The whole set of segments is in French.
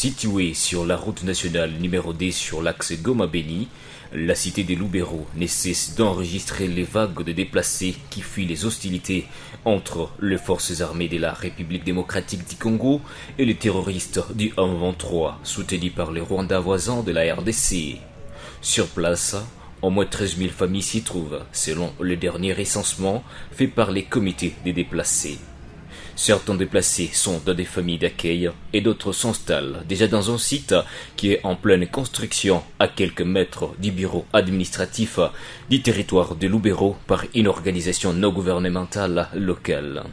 Située sur la route nationale numéro D sur l'axe Goma-Beni, la cité des Lubero ne cesse d'enregistrer les vagues de déplacés qui fuient les hostilités entre les forces armées de la République démocratique du Congo et les terroristes du M23, soutenus par les Rwandais voisins de la RDC. Sur place, au moins 13 000 familles s'y trouvent, selon le dernier recensement fait par les comités des déplacés. Certains déplacés sont dans des familles d'accueil et d'autres s'installent déjà dans un site qui est en pleine construction à quelques mètres du bureau administratif du territoire de Lubero par une organisation non gouvernementale locale.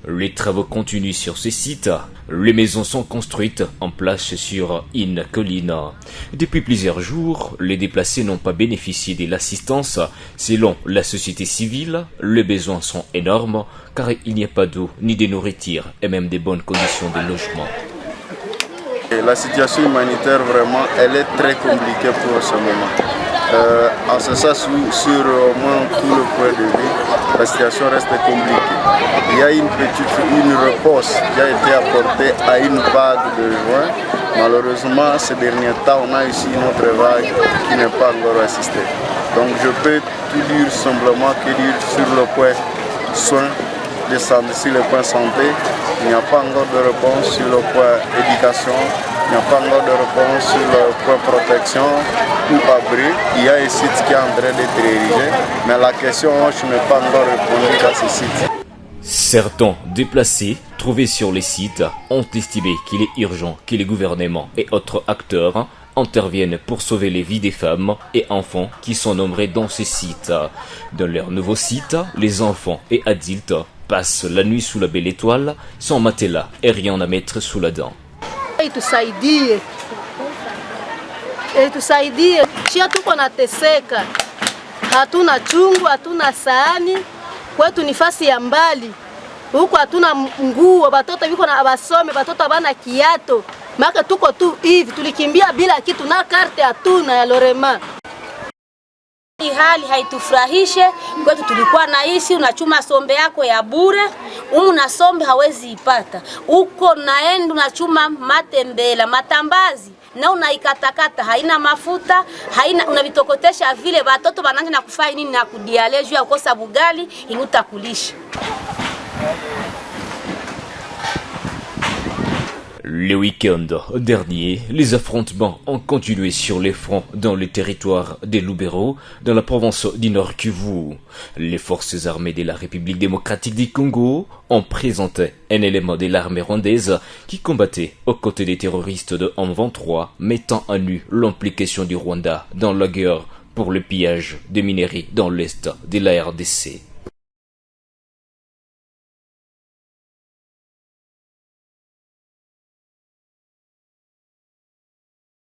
Les travaux continuent sur ce site. Les maisons sont construites en place sur une colline. Depuis plusieurs jours, les déplacés n'ont pas bénéficié de l'assistance. Selon la société civile, les besoins sont énormes car il n'y a pas d'eau ni de nourriture et même de bonnes conditions de logement. La situation humanitaire, vraiment, elle est très compliquée pour ce moment. En ce sens, sur au moins tout le point de vue, la situation reste compliquée. Il y a une réponse qui a été apportée à une vague de juin. Malheureusement, ces derniers temps, on a ici une autre vague qui n'est pas encore assistée. Donc je peux tout dire simplement que dire sur le point soins de santé, sur le point santé, il n'y a pas encore de réponse sur le point éducation. Il n'y a pas encore de réponse sur le point protection ou abri. Il y a un site qui est en train d'être érigé, mais la question, je n'ai pas encore répondu à ce site. Certains déplacés trouvés sur les sites ont estimé qu'il est urgent que les gouvernements et autres acteurs interviennent pour sauver les vies des femmes et enfants qui sont nombreux dans ces sites. Dans leur nouveau site, les enfants et adultes passent la nuit sous la belle étoile sans matelas et rien à mettre sous la dent. Itusaidie, chia tuko nateseka, hatuna chungu, hatuna sahani, kwetu ni fasi ya mbali, huko hatuna nguo, batoto biko na abasome, batoto abana kiato, maka tuko tu hivi, tulikimbia bila kitu na karte hatuna ya lorema. Hali haitufurahishe kwetu, tulikuwa naishi unachuma sombe yako ya bure, na sombe hawezi ipata. Uko naenda unachuma matembela, matambazi na unaikatakata, haina mafuta, haina unavitokotesha vile watoto bananja na kufanya nini na kudialeju ya kukosa bugali ingutakulisha. Le week-end dernier, les affrontements ont continué sur les fronts dans le territoire des Lubero, dans la province du Nord Kivu. Les forces armées de la République démocratique du Congo ont présenté un élément de l'armée rwandaise qui combattait aux côtés des terroristes de M23, mettant à nu l'implication du Rwanda dans la guerre pour le pillage des minerais dans l'est de la RDC.